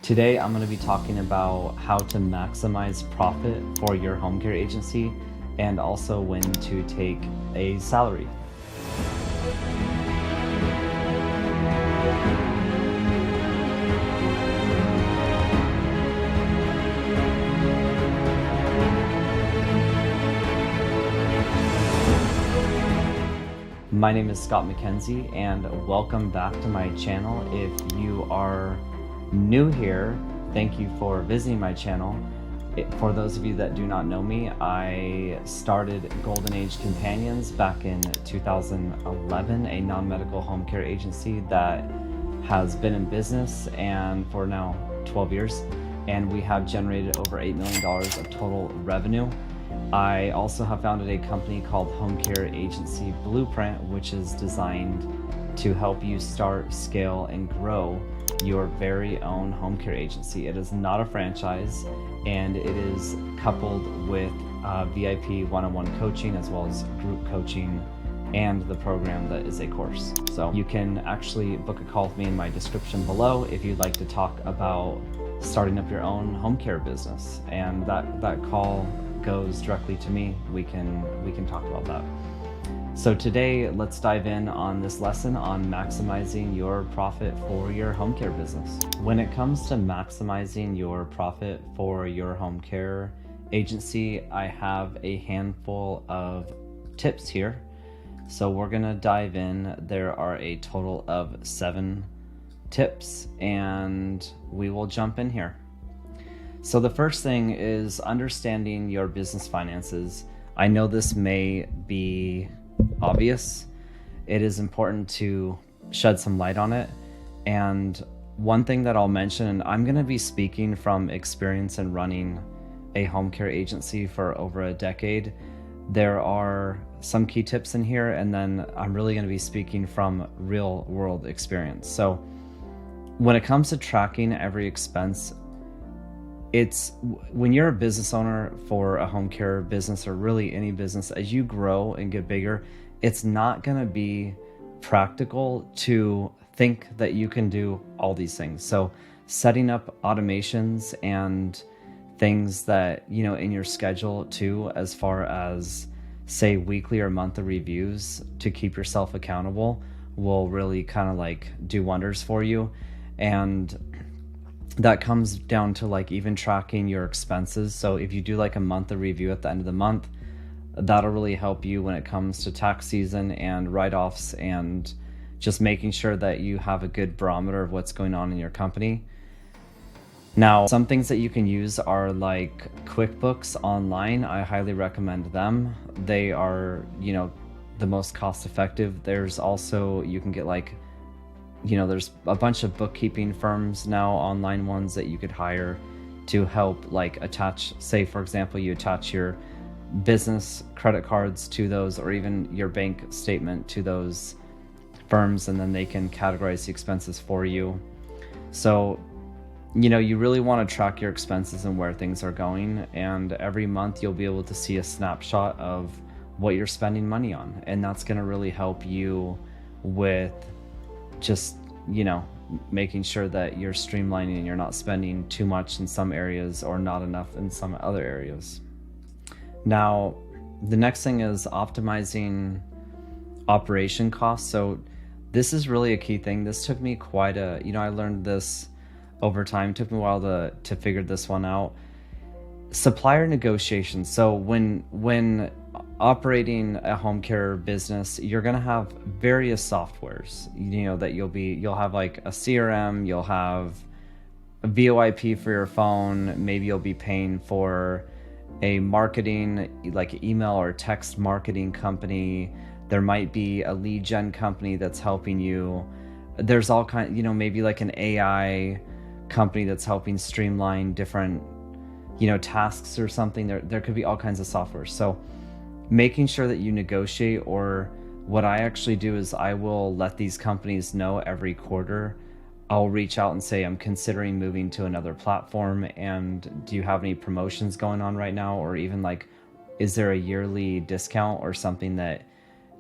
Today, I'm going to be talking about how to maximize profit for your home care agency and also when to take a salary. My name is Scott McKenzie, and welcome back to my channel. If you are new here, thank you for visiting my channel. For those of you that do not know me, I started Golden Age Companions back in 2011, a non-medical home care agency that has been in business and for now 12 years, and we have generated over $8 million of total revenue. I also have founded a company called Home Care Agency Blueprint, which is designed to help you start, scale, and grow your very own home care agency. It is not a franchise, and it is coupled with VIP one-on-one coaching as well as group coaching and the program that is a course. So you can actually book a call with me in my description below if you'd like to talk about starting up your own home care business, and that call goes directly to me. We can talk about that. So today, let's dive in on this lesson on maximizing your profit for your home care business. When it comes to maximizing your profit for your home care agency, I have a handful of tips here. So we're gonna dive in. There are a total of 7 tips, and we will jump in here. So the first thing is understanding your business finances. I know this may be obvious. It is important to shed some light on it. And one thing that I'll mention, and I'm going to be speaking from experience in running a home care agency for over a decade. There are some key tips in here, and then I'm really going to be speaking from real world experience. So when it comes to tracking every expense, it's when you're a business owner for a home care business or really any business, as you grow and get bigger, it's not going to be practical to think that you can do all these things. So setting up automations and things that, in your schedule too, as far as say weekly or monthly reviews to keep yourself accountable will really kind of like do wonders for you. And that comes down to like even tracking your expenses. So if you do like a monthly review at the end of the month, that'll really help you when it comes to tax season and write-offs and just making sure that you have a good barometer of what's going on in your company. Now, some things that you can use are like QuickBooks online. I highly recommend them. They are, the most cost effective. There's also, you can get like, there's a bunch of bookkeeping firms now, online ones that you could hire to help like attach, say for example, you attach your business credit cards to those, or even your bank statement to those firms, and then they can categorize the expenses for you. So, you really want to track your expenses and where things are going, and every month you'll be able to see a snapshot of what you're spending money on, and that's going to really help you with just, making sure that you're streamlining and you're not spending too much in some areas or not enough in some other areas. Now, the next thing is optimizing operation costs. So this is really a key thing. This took me quite I learned this over time. It took me a while to figure this one out. Supplier negotiations. So when operating a home care business, you're going to have various softwares, that you'll have like a CRM, you'll have a VoIP for your phone, maybe you'll be paying for a marketing, like email or text marketing company. There might be a lead gen company that's helping you. There's all kind, maybe like an AI company that's helping streamline different, tasks or something. There could be all kinds of software. So making sure that you negotiate, or what I actually do is I will let these companies know every quarter. I'll reach out and say, I'm considering moving to another platform, and do you have any promotions going on right now? Or even like, is there a yearly discount or something that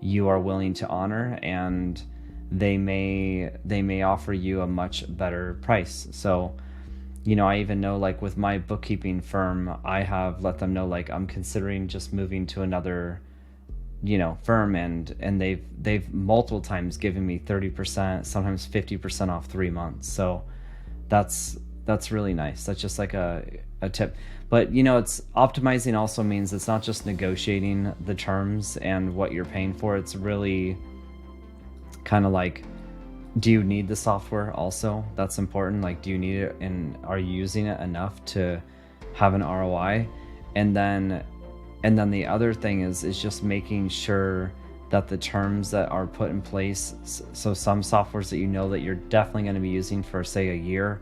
you are willing to honor? And they may offer you a much better price. So I even know like with my bookkeeping firm, I have let them know like I'm considering just moving to another firm, and they've multiple times given me 30%, sometimes 50% off 3 months. So that's really nice. That's just like a tip. But it's optimizing also means it's not just negotiating the terms and what you're paying for. It's really kind of like, do you need the software also? That's important. Like, do you need it, and are you using it enough to have an ROI? And then the other thing is just making sure that the terms that are put in place, so some softwares that that you're definitely going to be using for say a year,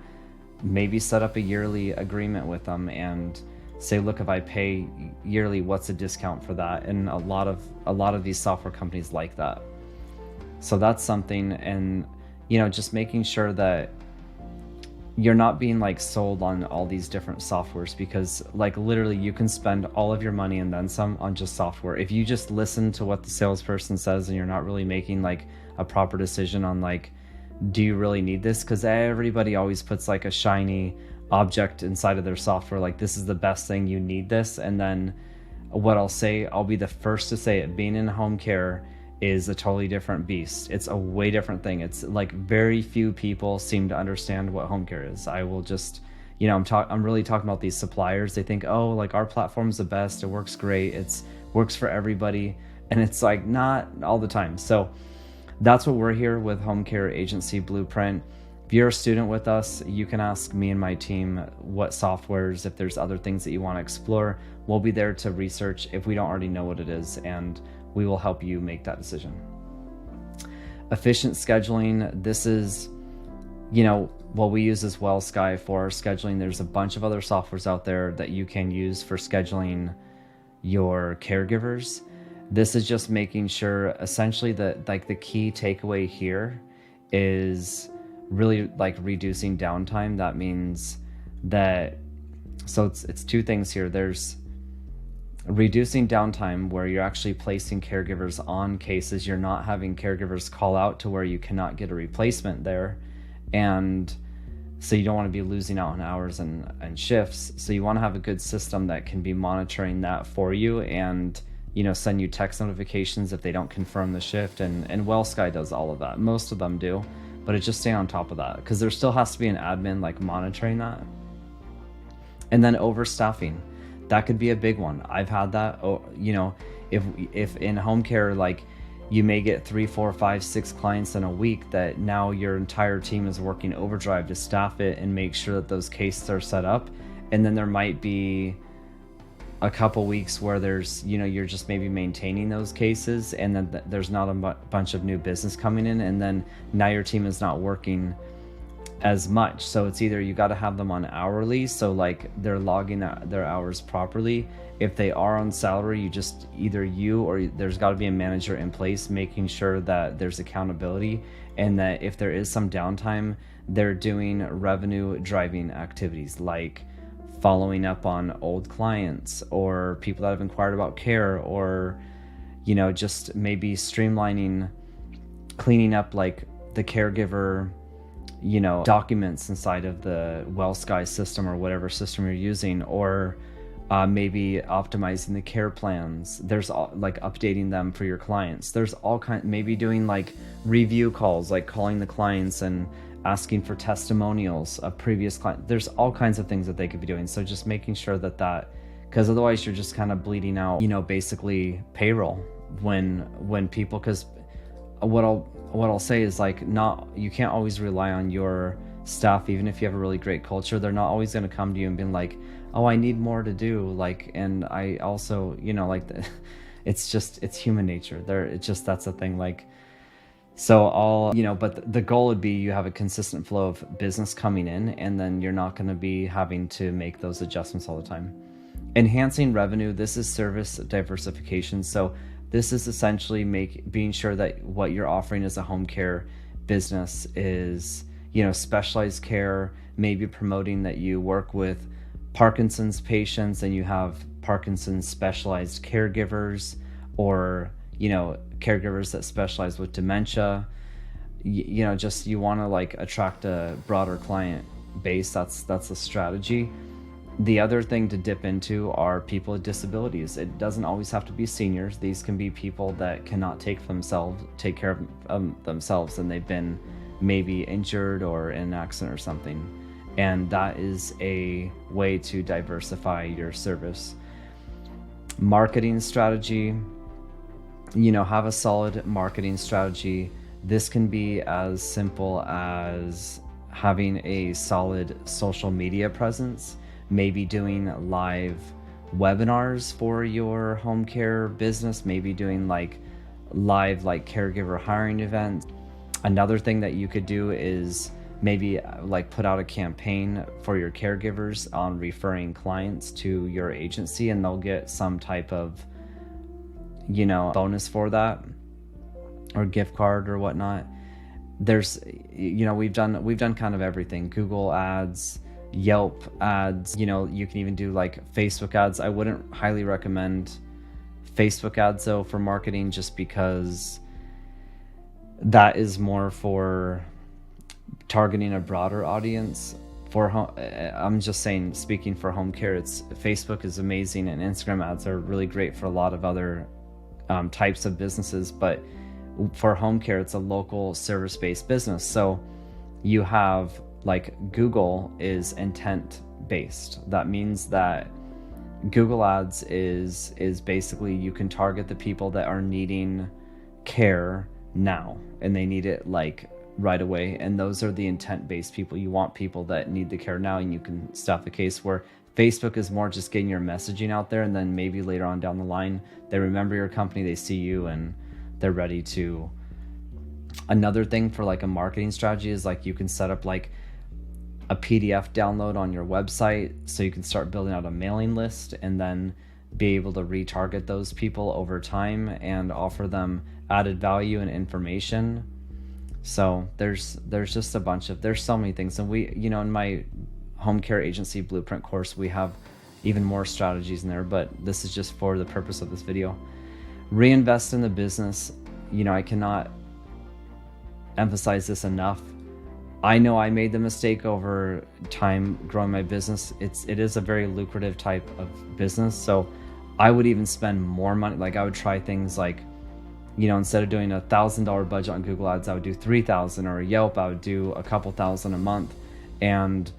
maybe set up a yearly agreement with them and say, look, if I pay yearly, what's a discount for that? And a lot of these software companies like that. So that's something. And just making sure that you're not being like sold on all these different softwares, because like literally you can spend all of your money and then some on just software. If you just listen to what the salesperson says and you're not really making like a proper decision on like, do you really need this? Because everybody always puts like a shiny object inside of their software, like this is the best thing, you need this. And then what I'll be the first to say it, being in home care is a totally different beast. It's a way different thing. It's like very few people seem to understand what home care is. I will just, I'm really talking about these suppliers. They think, oh, like our platform's the best, it works great, it's works for everybody. And it's like not all the time. So that's what we're here with Home Care Agency Blueprint. If you're a student with us, you can ask me and my team what softwares, if there's other things that you want to explore. We'll be there to research if we don't already know what it is, and we will help you make that decision. Efficient scheduling. This is, what we use as well, Sky, for our scheduling. There's a bunch of other softwares out there that you can use for scheduling your caregivers. This is just making sure, essentially, that like the key takeaway here is really like reducing downtime. That means that, so it's two things here. There's reducing downtime where you're actually placing caregivers on cases. You're not having caregivers call out to where you cannot get a replacement there. And so you don't want to be losing out on hours and shifts. So you want to have a good system that can be monitoring that for you and send you text notifications if they don't confirm the shift. And WellSky does all of that. Most of them do, but it just stay on top of that, because there still has to be an admin like monitoring that. And then overstaffing, that could be a big one. I've had that. If in home care, like you may get 3, 4, 5, 6 clients in a week, that now your entire team is working overdrive to staff it and make sure that those cases are set up. And then there might be a couple weeks where there's, you're just maybe maintaining those cases, and then there's not a bunch of new business coming in, and then now your team is not working as much. So it's either you got to have them on hourly, so like they're logging their hours properly. If they are on salary, you or there's got to be a manager in place making sure that there's accountability, and that if there is some downtime, they're doing revenue driving activities like following up on old clients or people that have inquired about care, or just maybe streamlining, cleaning up like the caregiver documents inside of the WellSky system or whatever system you're using, or maybe optimizing the care plans. There's like updating them for your clients. There's all kinds, maybe doing like review calls, like calling the clients and asking for testimonials of previous clients. There's all kinds of things that they could be doing. So just making sure that, because otherwise you're just kind of bleeding out, basically payroll when people, because what I'll say is like, you can't always rely on your staff. Even if you have a really great culture, they're not always going to come to you and be like, oh, I need more to do. Like, and I also, it's human nature there. That's the thing. Like, so but the goal would be you have a consistent flow of business coming in, and then you're not going to be having to make those adjustments all the time. Enhancing revenue. This is service diversification. So this is essentially being sure that what you're offering as a home care business is, specialized care, maybe promoting that you work with Parkinson's patients and you have Parkinson's specialized caregivers, or, caregivers that specialize with dementia. You want to like attract a broader client based. That's a strategy. The other thing to dip into are people with disabilities. It doesn't always have to be seniors. These can be people that cannot take care of themselves, and they've been maybe injured or in an accident or something. And that is a way to diversify your service. Marketing strategy, have a solid marketing strategy. This can be as simple as having a solid social media presence, maybe doing live webinars for your home care business, maybe doing live caregiver hiring events. Another thing that you could do is maybe put out a campaign for your caregivers on referring clients to your agency, and they'll get some type of bonus for that, or gift card or whatnot. There's we've done kind of everything. Google ads, Yelp ads, you can even do Facebook ads. I wouldn't highly recommend Facebook ads though for marketing, just because that is more for targeting a broader audience. I'm just saying, speaking for home care, Facebook is amazing, and Instagram ads are really great for a lot of other types of businesses. But for home care, it's a local service-based business. So you have Google is intent-based. That means that Google ads is basically, you can target the people that are needing care now, and they need it right away. And those are the intent-based people. You want people that need the care now, and you can stuff the case. Where Facebook is more just getting your messaging out there, and then maybe later on down the line, they remember your company, they see you, and they're ready to. Another thing for a marketing strategy is you can set up a PDF download on your website, so you can start building out a mailing list, and then be able to retarget those people over time and offer them added value and information. So there's just there's so many things. And we, in my home care agency blueprint course, we have even more strategies in there, but this is just for the purpose of this video. Reinvest in the business. I cannot emphasize this enough. I know I made the mistake over time growing my business. It is a very lucrative type of business, so I would even spend more money. I would try things instead of doing $1,000 budget on Google ads, I would do $3,000, or Yelp, I would do a couple thousand a month. And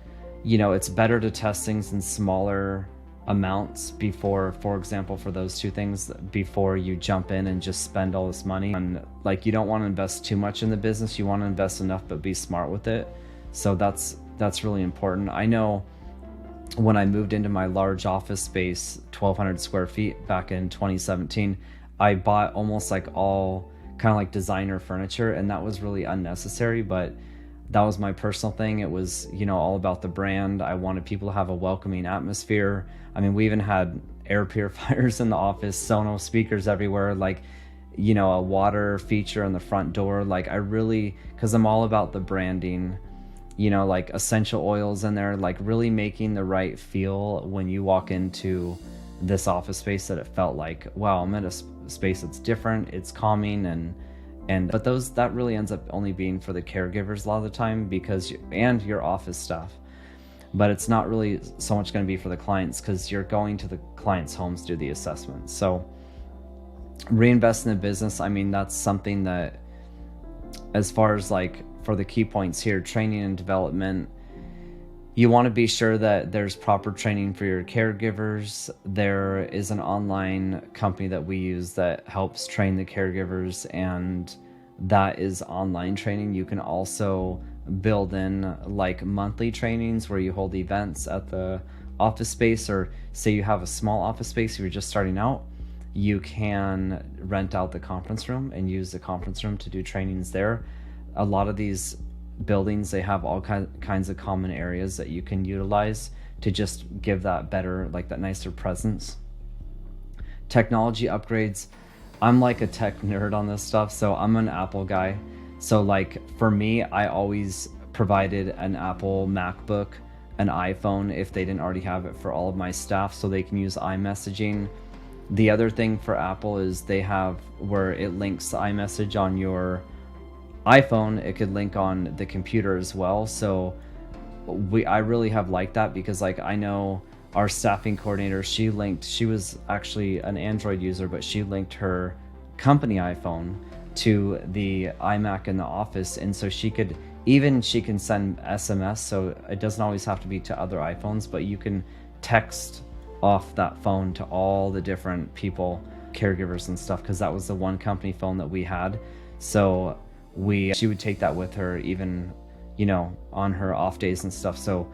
it's better to test things in smaller amounts before, for example, for those two things, before you jump in and just spend all this money. And you don't want to invest too much in the business. You want to invest enough, but be smart with it. So that's really important. I know when I moved into my large office space, 1,200 square feet back in 2017, I bought almost all kind of designer furniture, and that was really unnecessary, but that was my personal thing. It was, all about the brand. I wanted people to have a welcoming atmosphere. I mean, we even had air purifiers in the office, Sonos speakers everywhere, a water feature on the front door. Because I'm all about the branding, essential oils in there, really making the right feel when you walk into this office space, that it felt wow, I'm in a space that's different, it's calming, but that really ends up only being for the caregivers a lot of the time, and your office staff. But it's not really so much going to be for the clients, because you're going to the clients' homes to do the assessment. So reinvest in the business. I mean, that's something that, as far as for the key points here, training and development, you want to be sure that there's proper training for your caregivers. There is an online company that we use that helps train the caregivers, and that is online training. You can also build in monthly trainings where you hold events at the office space, or say you have a small office space, if you're just starting out, you can rent out the conference room and use the conference room to do trainings there. A lot of these buildings, they have all kinds of common areas that you can utilize to just give that better, that nicer presence. Technology upgrades. I'm a tech nerd on this stuff, so I'm an Apple guy. So for me, I always provided an Apple MacBook, an iPhone, if they didn't already have it, for all of my staff, so they can use iMessaging. The other thing for Apple is they have where it links to iMessage on your iPhone, it could link on the computer as well. So I really have liked that, because like I know our staffing coordinator, she was actually an Android user, but she linked her company iPhone to the iMac in the office, and so she can send SMS, so it doesn't always have to be to other iPhones, but you can text off that phone to all the different people, caregivers and stuff, because that was the one company phone that we had. So she would take that with her, even on her off days and stuff. So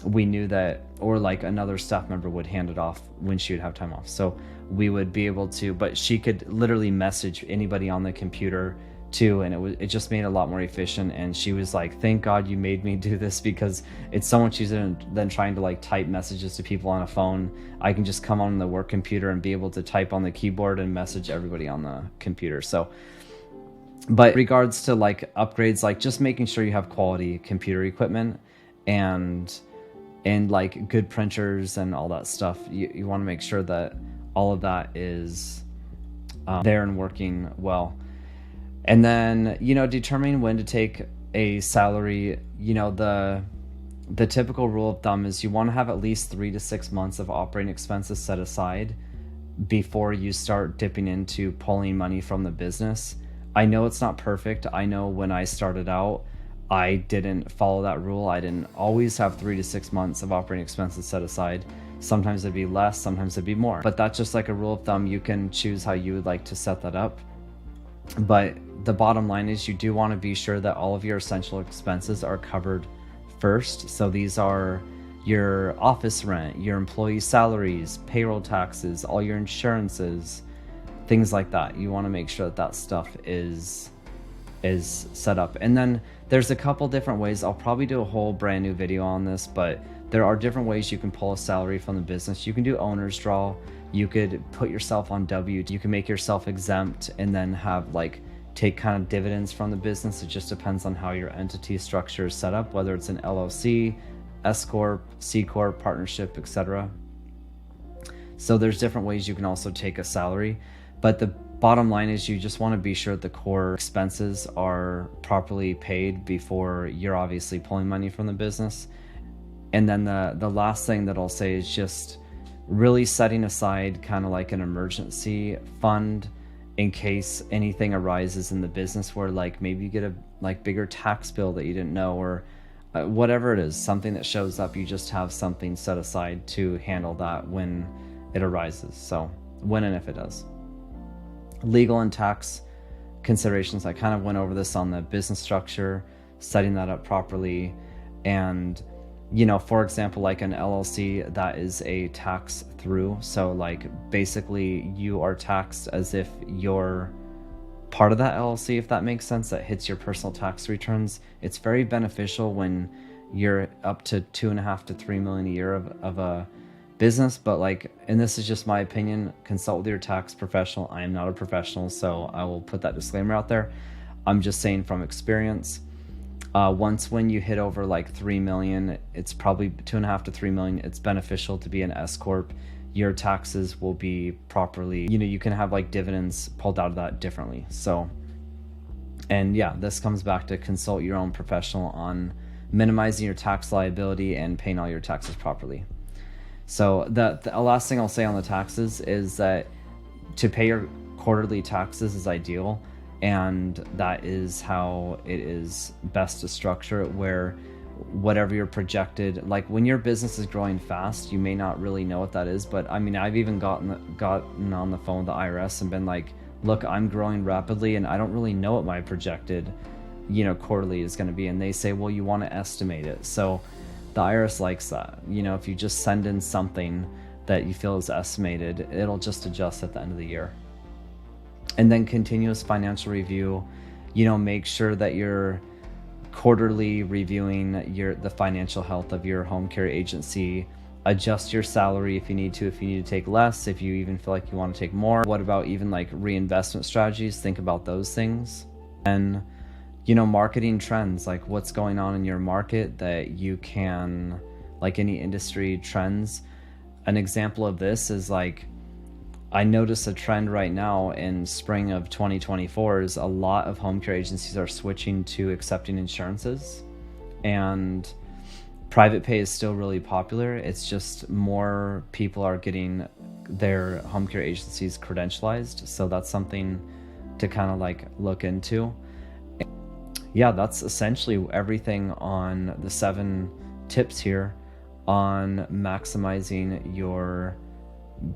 we knew that, or like another staff member would hand it off when she would have time off, so we would be able to, but she could literally message anybody on the computer too, and it just made it a lot more efficient. And she was like, thank God you made me do this, because it's so much easier than trying to like type messages to people on a phone. I can just come on the work computer and be able to type on the keyboard and message everybody on the computer. So, but regards to like upgrades, like just making sure you have quality computer equipment and like good printers and all that stuff. You want to make sure that all of that is there and working well. And then, determining when to take a salary. The typical rule of thumb is you want to have at least 3 to 6 months of operating expenses set aside before you start dipping into pulling money from the business. I know it's not perfect. I know when I started out, I didn't follow that rule. I didn't always have 3 to 6 months of operating expenses set aside. Sometimes it'd be less, sometimes it'd be more. But that's just like a rule of thumb. You can choose how you would like to set that up. But the bottom line is you do want to be sure that all of your essential expenses are covered first. So these are your office rent, your employee salaries, payroll taxes, all your insurances, things like that. You want to make sure that stuff is set up. And then there's a couple different ways. I'll probably do a whole brand new video on this, but there are different ways you can pull a salary from the business. You can do owner's draw. You could put yourself on W. You can make yourself exempt and then have take kind of dividends from the business. It just depends on how your entity structure is set up, whether it's an LLC, S Corp, C Corp, partnership, etc. So there's different ways you can also take a salary, but the bottom line is you just want to be sure the core expenses are properly paid before you're obviously pulling money from the business. And then the last thing that I'll say is just really setting aside kind of like an emergency fund in case anything arises in the business where maybe you get a bigger tax bill that you didn't know, or whatever it is, something that shows up, you just have something set aside to handle that when it arises. So when and if it does. Legal and tax considerations, I kind of went over this on the business structure, setting that up properly. And for example, like an LLC, that is a tax through. So basically you are taxed as if you're part of that LLC, if that makes sense. That hits your personal tax returns. It's very beneficial when you're up to 2.5 to 3 million a year of a business. But and this is just my opinion, consult with your tax professional. I am not a professional, so I will put that disclaimer out there. I'm just saying from experience. When you hit over 3 million, it's probably 2.5 to 3 million. It's beneficial to be an S Corp. Your taxes will be properly, you can have dividends pulled out of that differently. So, and yeah, this comes back to consult your own professional on minimizing your tax liability and paying all your taxes properly. So the last thing I'll say on the taxes is that to pay your quarterly taxes is ideal. And that is how it is best to structure it, where whatever you're projected, when your business is growing fast, you may not really know what that is. But I mean, I've even gotten on the phone with the IRS and been like, look, I'm growing rapidly and I don't really know what my projected, quarterly is going to be. And they say, well, you want to estimate it. So the IRS likes that. If you just send in something that you feel is estimated, it'll just adjust at the end of the year. And then continuous financial review, make sure that you're quarterly reviewing the financial health of your home care agency. Adjust your salary if you need to take less, if you even feel like you want to take more. What about even reinvestment strategies? Think about those things. And marketing trends, what's going on in your market that you can, any industry trends. An example of this is I notice a trend right now in spring of 2024 is a lot of home care agencies are switching to accepting insurances. And Private pay is still really popular. It's just more people are getting their home care agencies credentialized. So that's something to kind of like look into. Yeah, that's essentially everything on the 7 tips here on maximizing your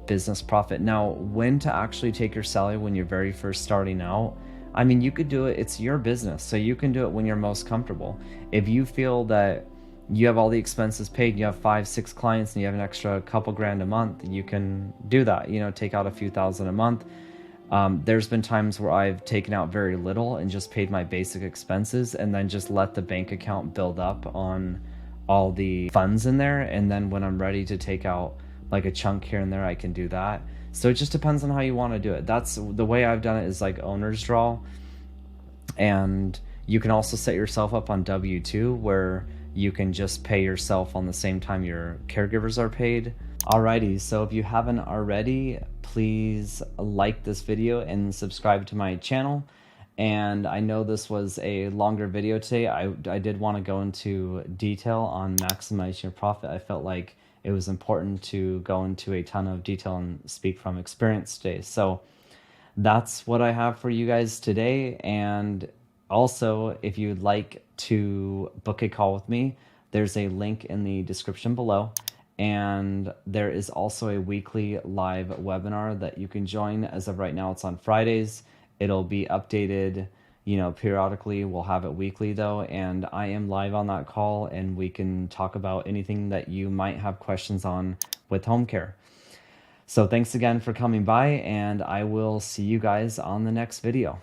business profit. Now, when to actually take your salary when you're very first starting out, I mean, you could do it. It's your business, so you can do it when you're most comfortable. If you feel that you have all the expenses paid, you have 5-6 clients, and you have an extra couple grand a month, you can do that. You know, take out a few thousand a month. There's been times where I've taken out very little and just paid my basic expenses, and then just let the bank account build up on all the funds in there. And then when I'm ready to take out like a chunk here and there, I can do that. So it just depends on how you want to do it. That's the way I've done it, is like owner's draw. And you can also set yourself up on W-2, where you can just pay yourself on the same time your caregivers are paid. Alrighty, so if you haven't already, please like this video and subscribe to my channel. And I know this was a longer video today. I did want to go into detail on maximizing your profit. I felt like it was important to go into a ton of detail and speak from experience today. So that's what I have for you guys today. And also, if you'd like to book a call with me, there's a link in the description below. And there is also a weekly live webinar that you can join. As of right now, it's on Fridays. It'll be updated, you know, periodically. We'll have it weekly though. And I am live on that call, and we can talk about anything that you might have questions on with home care. So thanks again for coming by, and I will see you guys on the next video.